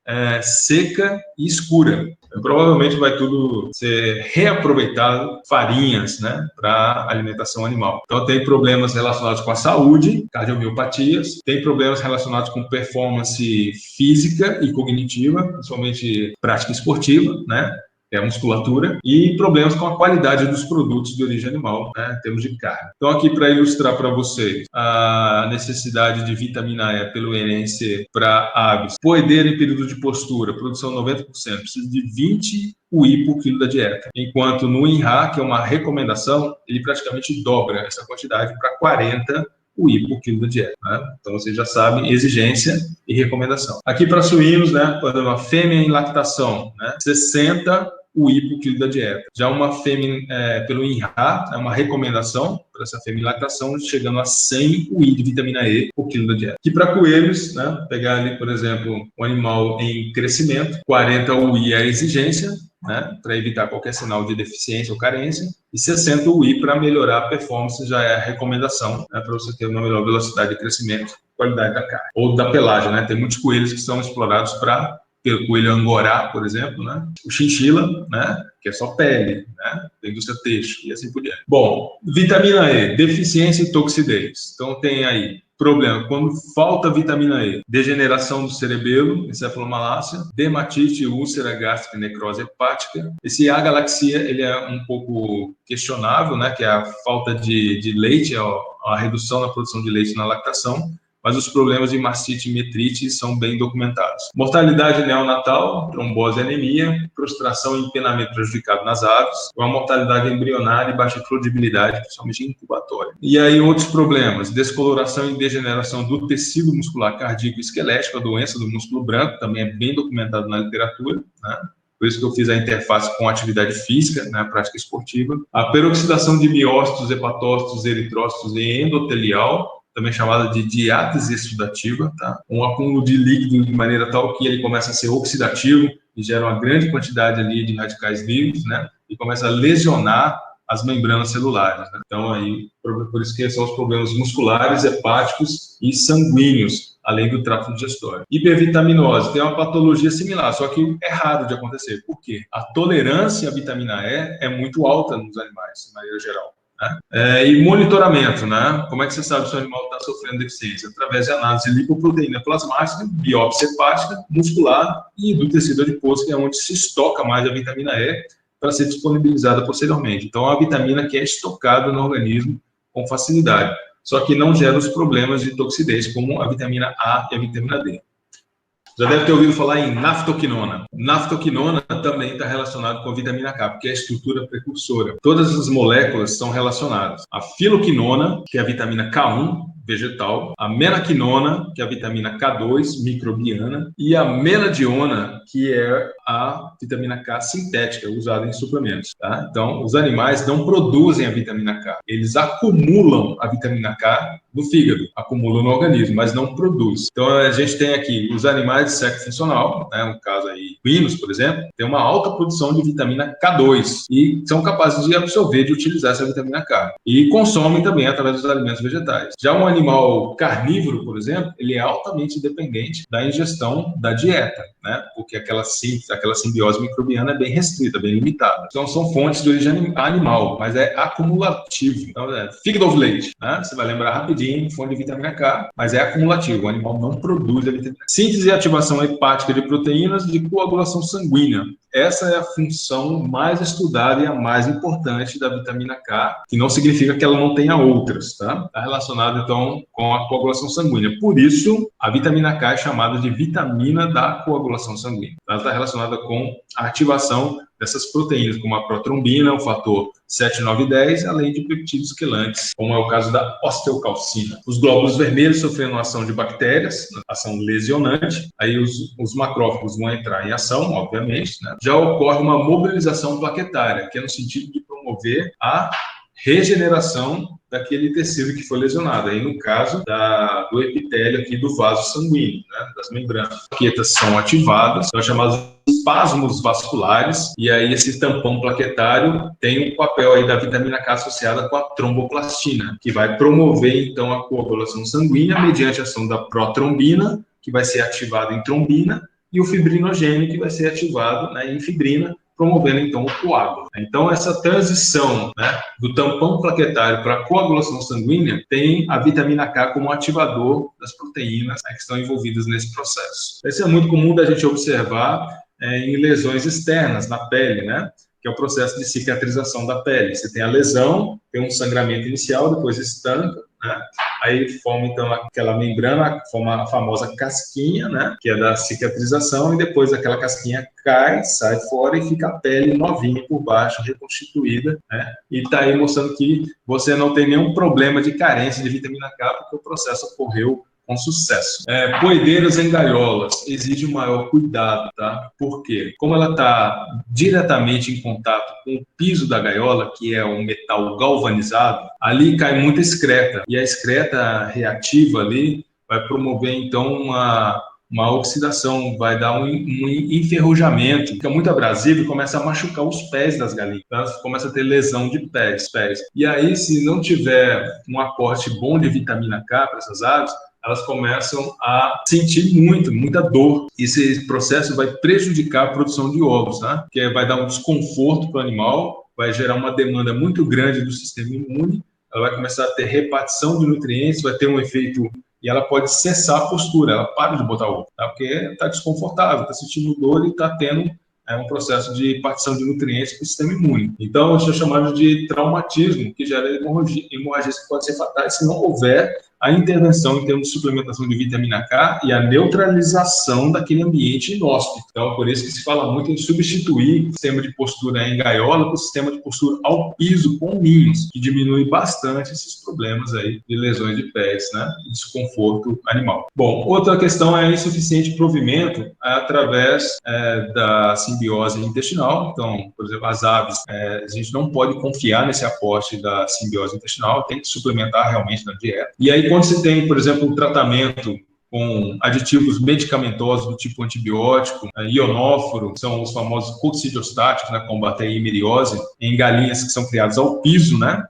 seca e escura. Provavelmente vai tudo ser reaproveitado, farinhas, né, para alimentação animal. Então, tem problemas relacionados com a saúde, cardiomiopatias, tem problemas relacionados com performance física e cognitiva, principalmente prática esportiva, né, que é a musculatura, e problemas com a qualidade dos produtos de origem animal, né, em termos de carne. Então, aqui para ilustrar para vocês a necessidade de vitamina E pelo NNC para aves. Poedeira em período de postura, produção 90%, precisa de 20 UI por quilo da dieta. Enquanto no INRA, que é uma recomendação, ele praticamente dobra essa quantidade para 40 UI por quilo da dieta, né? Então, vocês já sabem, exigência e recomendação. Aqui para suínos, né, por exemplo, a fêmea em lactação, né, 60 UI por quilo da dieta. Já uma fêmea pelo INRA, é uma recomendação para essa fêmea em lactação, chegando a 100 UI de vitamina E por quilo da dieta. E para coelhos, né, pegar ali, por exemplo, um animal em crescimento, 40 UI é a exigência, né, para evitar qualquer sinal de deficiência ou carência, e 60 UI para melhorar a performance, já é a recomendação, né, para você ter uma melhor velocidade de crescimento, qualidade da carne, ou da pelagem, né? Tem muitos coelhos que são explorados para o coelho angorá, por exemplo, né? O chinchila, né? Que é só pele, né? Da indústria têxtil e assim por diante. Bom, vitamina E, deficiência e toxidez. Então tem aí problema quando falta vitamina E: degeneração do cerebelo, encefalomalácia, dermatite, úlcera gástrica e necrose hepática. Esse agalaxia, ele é um pouco questionável, né? Que é a falta de leite, a redução na produção de leite na lactação. Mas os problemas de mastite e metrite são bem documentados. Mortalidade neonatal, trombose e anemia, prostração e empenamento prejudicado nas aves, uma mortalidade embrionária e baixa floribilidade, principalmente incubatória. E aí outros problemas: descoloração e degeneração do tecido muscular cardíaco e esquelético, a doença do músculo branco, também é bem documentado na literatura, né? por isso que eu fiz a interface com a atividade física, né, a prática esportiva. A peroxidação de miócitos, hepatócitos, eritrócitos e endotelial, também chamada de diátese exudativa, tá? Um acúmulo de líquido de maneira tal que ele começa a ser oxidativo e gera uma grande quantidade ali de radicais livres, né? E começa a lesionar as membranas celulares, né? Então, aí, por isso que são os problemas musculares, hepáticos e sanguíneos, além do trato digestório. Hipervitaminose tem uma patologia similar, só que é raro de acontecer. Por quê? A tolerância à vitamina E é muito alta nos animais, de maneira geral. Né? E monitoramento, né? Como é que você sabe se o animal está sofrendo deficiência? Através de análise de lipoproteína plasmática, biópsia hepática, muscular e do tecido adiposo, que é onde se estoca mais a vitamina E para ser disponibilizada posteriormente. Então, é uma vitamina que é estocada no organismo com facilidade, só que não gera os problemas de toxidez, como a vitamina A e a vitamina D. Já deve ter ouvido falar em naftoquinona. Naftoquinona também está relacionado com a vitamina K, porque é a estrutura precursora. Todas as moléculas são relacionadas. A filoquinona, que é a vitamina K1, vegetal, a menaquinona, que é a vitamina K2, microbiana, e a menadiona, que é a vitamina K sintética, usada em suplementos. Tá? Então, os animais não produzem a vitamina K, eles acumulam a vitamina K no fígado, acumulam no organismo, mas não produz. Então, a gente tem aqui os animais de sexo funcional, né, no caso aí, equinos, por exemplo, tem uma alta produção de vitamina K2 e são capazes de absorver, de utilizar essa vitamina K. E consomem também através dos alimentos vegetais. Já um animal carnívoro, por exemplo, ele é altamente dependente da ingestão da dieta, né, porque aquela simbiose microbiana é bem restrita, bem limitada. Então, são fontes de origem animal, mas é acumulativo. Então, fígado of leite, né, você vai lembrar rapidinho, fonte de vitamina K, mas é acumulativo, o animal não produz a vitamina K. Síntese e ativação hepática de proteínas de coagulação sanguínea. Essa é a função mais estudada e a mais importante da vitamina K, que não significa que ela não tenha outras, tá? Está relacionada, então, com a coagulação sanguínea. Por isso, a vitamina K é chamada de vitamina da coagulação sanguínea. Ela está relacionada com a ativação dessas proteínas, como a protrombina, o fator 7, 9 e 10, além de peptídeos quelantes, como é o caso da osteocalcina. Os glóbulos vermelhos sofrendo ação de bactérias, ação lesionante, aí os macrófagos vão entrar em ação, obviamente, né? Já ocorre uma mobilização plaquetária, que é no sentido de promover a regeneração daquele tecido que foi lesionado, aí no caso do epitélio aqui do vaso sanguíneo, né, das membranas. As plaquetas são ativadas, são chamados espasmos vasculares, e aí esse tampão plaquetário tem o papel aí da vitamina K associada com a tromboplastina, que vai promover então a coagulação sanguínea mediante a ação da protrombina, que vai ser ativada em trombina, e o fibrinogênio, que vai ser ativado, né, em fibrina, promovendo, então, o coágulo. Então, essa transição, né, do tampão plaquetário para a coagulação sanguínea tem a vitamina K como ativador das proteínas, né, que estão envolvidas nesse processo. Isso é muito comum da gente observar em lesões externas, na pele, né, que é o processo de cicatrização da pele. Você tem a lesão, tem um sangramento inicial, depois estanca, né? Aí forma, então, aquela membrana, forma a famosa casquinha, né? Que é da cicatrização, e depois aquela casquinha cai, sai fora e fica a pele novinha por baixo, reconstituída, né? E está aí mostrando que você não tem nenhum problema de carência de vitamina K, porque o processo ocorreu com sucesso. Poedeiras em gaiolas exige um maior cuidado, tá? Por quê? Como ela está diretamente em contato com o piso da gaiola, que é um metal galvanizado, ali cai muita excreta, e a excreta reativa ali vai promover, então, uma oxidação, vai dar um enferrujamento, fica muito abrasivo e começa a machucar os pés das galinhas, tá? Começa a ter lesão de pés. E aí, se não tiver um aporte bom de vitamina K para essas aves, elas começam a sentir muita dor. Esse processo vai prejudicar a produção de ovos, tá? Que vai dar um desconforto para o animal, vai gerar uma demanda muito grande do sistema imune, ela vai começar a ter repartição de nutrientes, vai ter um efeito, e ela pode cessar a postura, ela para de botar ovo, tá? Porque está desconfortável, está sentindo dor e está tendo um processo de partição de nutrientes para o sistema imune. Então, isso é chamado de traumatismo, que gera hemorragias que podem ser fatais se não houver a intervenção em termos de suplementação de vitamina K e a neutralização daquele ambiente inóspito. Então, por isso que se fala muito em substituir o sistema de postura em gaiola por sistema de postura ao piso com ninhos, que diminui bastante esses problemas aí de lesões de pés, né? Desconforto animal. Bom, outra questão é insuficiente provimento através da simbiose intestinal. Então, por exemplo, as aves, a gente não pode confiar nesse aporte da simbiose intestinal, tem que suplementar realmente na dieta. E aí, quando se tem, por exemplo, um tratamento com aditivos medicamentosos do tipo antibiótico, ionóforo, que são os famosos coccidiostáticos, né, combater a hemiriose, em galinhas que são criadas ao piso, né,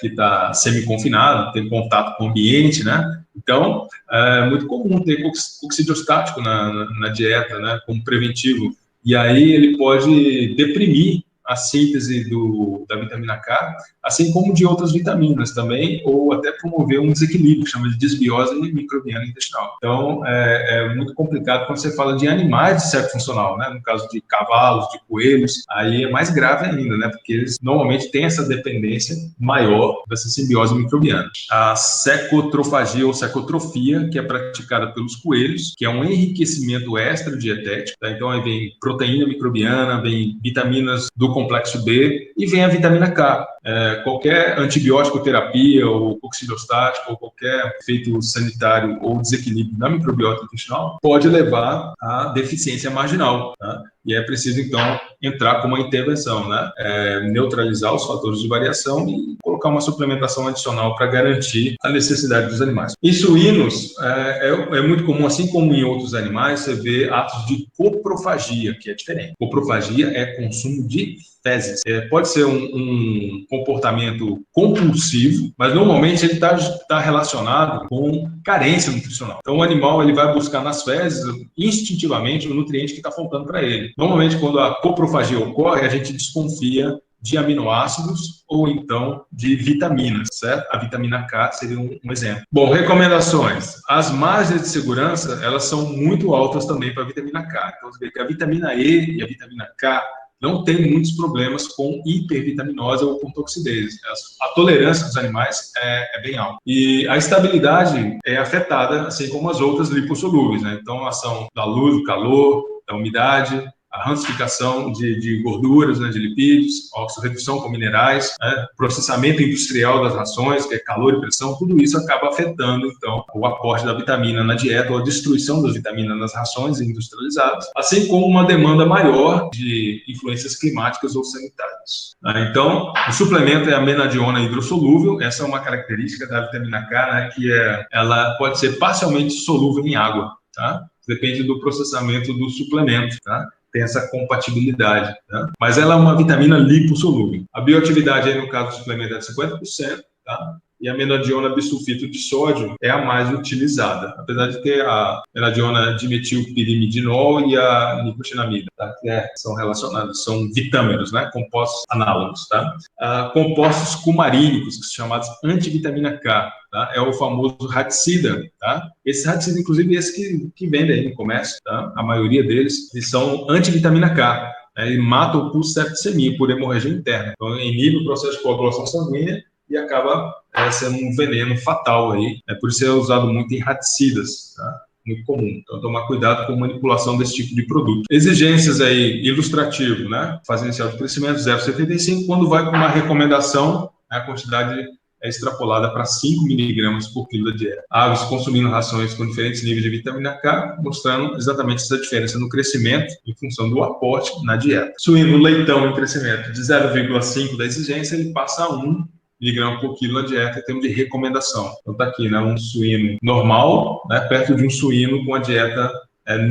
que está semi-confinado, tem contato com o ambiente, né. Então, é muito comum ter coccidiostático na dieta, né, como preventivo. E aí ele pode deprimir a síntese da vitamina K, assim como de outras vitaminas também, ou até promover um desequilíbrio, que chama de desbiose microbiana intestinal. Então, é muito complicado quando você fala de animais de certo funcional, né? No caso de cavalos, de coelhos, aí é mais grave ainda, né? Porque eles normalmente têm essa dependência maior dessa simbiose microbiana. A secotrofagia ou secotrofia, que é praticada pelos coelhos, que é um enriquecimento extra dietético, tá? Então, aí vem proteína microbiana, vem vitaminas do complexo B e vem a vitamina K. Qualquer antibiótico terapia ou coccidiostático ou qualquer efeito sanitário ou desequilíbrio na microbiota intestinal pode levar à deficiência marginal, tá? E é preciso, então, entrar com uma intervenção, né? Neutralizar os fatores de variação e colocar uma suplementação adicional para garantir a necessidade dos animais. Em suínos, é muito comum, assim como em outros animais, você vê atos de coprofagia, que é diferente. Coprofagia é consumo de fezes. Pode ser um comportamento compulsivo, mas normalmente ele está relacionado com carência nutricional. Então o animal ele vai buscar nas fezes instintivamente o nutriente que está faltando para ele. Normalmente quando a coprofagia ocorre, a gente desconfia de aminoácidos ou então de vitaminas, certo? A vitamina K seria um exemplo. Bom, recomendações. As margens de segurança, elas são muito altas também para a vitamina K. Então, você vê que a vitamina E e a vitamina K não tem muitos problemas com hipervitaminose ou com toxidez. A tolerância dos animais é bem alta. E a estabilidade é afetada, assim como as outras lipossolúveis, né? Então, a ação da luz, do calor, da umidade, a rancificação de gorduras, né, de lipídios, oxorredução com minerais, né, processamento industrial das rações, que é calor e pressão, tudo isso acaba afetando, então, o aporte da vitamina na dieta ou a destruição das vitaminas nas rações industrializadas, assim como uma demanda maior de influências climáticas ou sanitárias. Então, o suplemento é a menadiona hidrossolúvel, essa é uma característica da vitamina K, né, que ela pode ser parcialmente solúvel em água, tá? Depende do processamento do suplemento, tá? Tem essa compatibilidade, tá? Mas ela é uma vitamina lipossolúvel. A bioatividade aí no caso do suplemento é de 50%, tá? E a menadiona bisulfito de sódio é a mais utilizada, apesar de ter a menadiona dimetilpirimidinol e a nicotinamida, tá? Que são relacionados, são vitâmeros, né? Compostos análogos, tá? Compostos cumarínicos, que são chamados antivitamina K, tá? É o famoso raticida, tá? Esse raticida, inclusive, esse que vende aí no comércio, tá? A maioria deles, eles são antivitamina K, né? E matam por septicemia, por hemorragia interna. Então, inibe o processo de coagulação sanguínea e acaba sendo um veneno fatal aí. Por isso é usado muito em raticidas, tá? Muito comum. Então, tomar cuidado com a manipulação desse tipo de produto. Exigências aí, ilustrativo, né? Fase inicial de crescimento 0,75. Quando vai para uma recomendação, a quantidade é extrapolada para 5 miligramas por quilo da dieta. Aves consumindo rações com diferentes níveis de vitamina K, mostrando exatamente essa diferença no crescimento em função do aporte na dieta. Suíno leitão em crescimento de 0,5 da exigência, ele passa a 1 miligrama por quilo na dieta em termos de recomendação. Então está aqui, né, um suíno normal, né, perto de um suíno com a dieta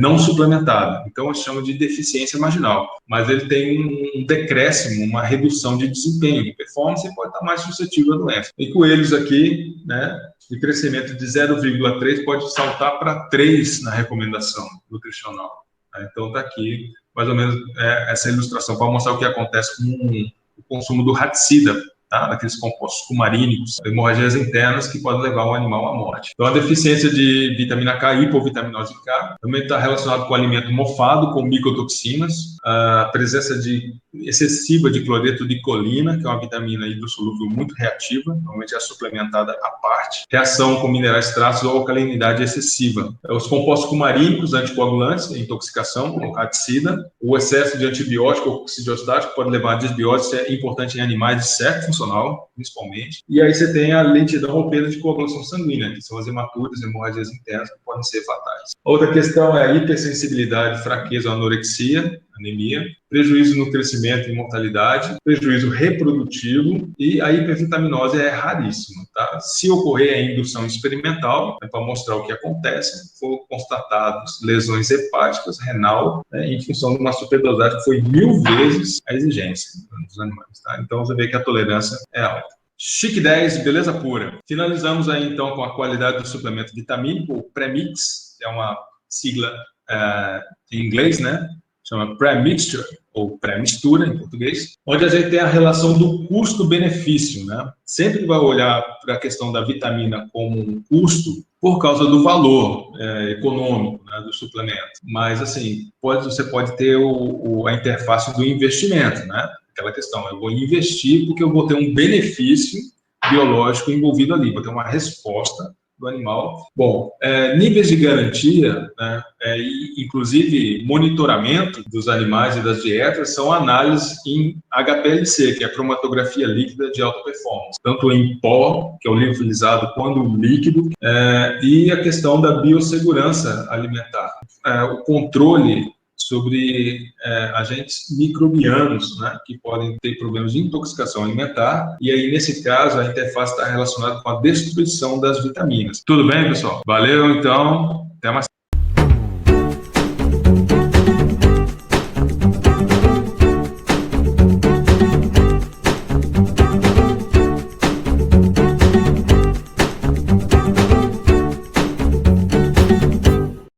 não suplementada. Então, a gente chama de deficiência marginal. Mas ele tem um decréscimo, uma redução de desempenho, de performance, e pode estar mais suscetível à doença. E coelhos aqui, né, de crescimento de 0,3 pode saltar para 3 na recomendação nutricional. Então, está aqui mais ou menos essa ilustração para mostrar o que acontece com o consumo do raticida, tá? Daqueles compostos cumarínicos, hemorragias internas que podem levar o animal à morte. Então, a deficiência de vitamina K, hipovitaminose K, também está relacionado com o alimento mofado, com micotoxinas, a presença excessiva de cloreto de colina, que é uma vitamina hidrossolúvel muito reativa, normalmente é suplementada à parte, reação com minerais traços ou alcalinidade excessiva. Os compostos cumarínicos, anticoagulantes, intoxicação, ou caticida, o excesso de antibiótico ou coccidiostático pode levar a desbiose, isso é importante em animais de certo funcional, principalmente. E aí você tem a lentidão ou perda de coagulação sanguínea, que são as hematuras, hemorragias internas, que podem ser fatais. Outra questão é a hipersensibilidade, fraqueza, anorexia, anemia, prejuízo no crescimento e mortalidade, prejuízo reprodutivo, e a hipervitaminose é raríssima, tá? Se ocorrer a indução experimental, para mostrar o que acontece, foram constatadas lesões hepáticas, renal, em função de uma superdosagem que foi 1000 vezes a exigência dos animais, tá? Então você vê que a tolerância é alta. Chique 10, beleza pura. Finalizamos aí então com a qualidade do suplemento vitamínico, o Premix, é uma sigla em inglês, né? Chama Premixture, ou pré-mistura em português, onde a gente tem a relação do custo-benefício, né? Sempre vai olhar para a questão da vitamina como um custo por causa do valor econômico, né, do suplemento. Mas, assim, você pode ter a interface do investimento, né? Aquela questão, eu vou investir porque eu vou ter um benefício biológico envolvido ali, vou ter uma resposta do animal. Bom, níveis de garantia, né, inclusive monitoramento dos animais e das dietas, são análises em HPLC, que é a cromatografia líquida de alta performance, tanto em pó, que é o liofilizado, quanto o líquido, e a questão da biossegurança alimentar, o controle sobre agentes microbianos, né, que podem ter problemas de intoxicação alimentar, e aí, nesse caso, a interface está relacionada com a destruição das vitaminas. Tudo bem, pessoal? Valeu, então, até mais.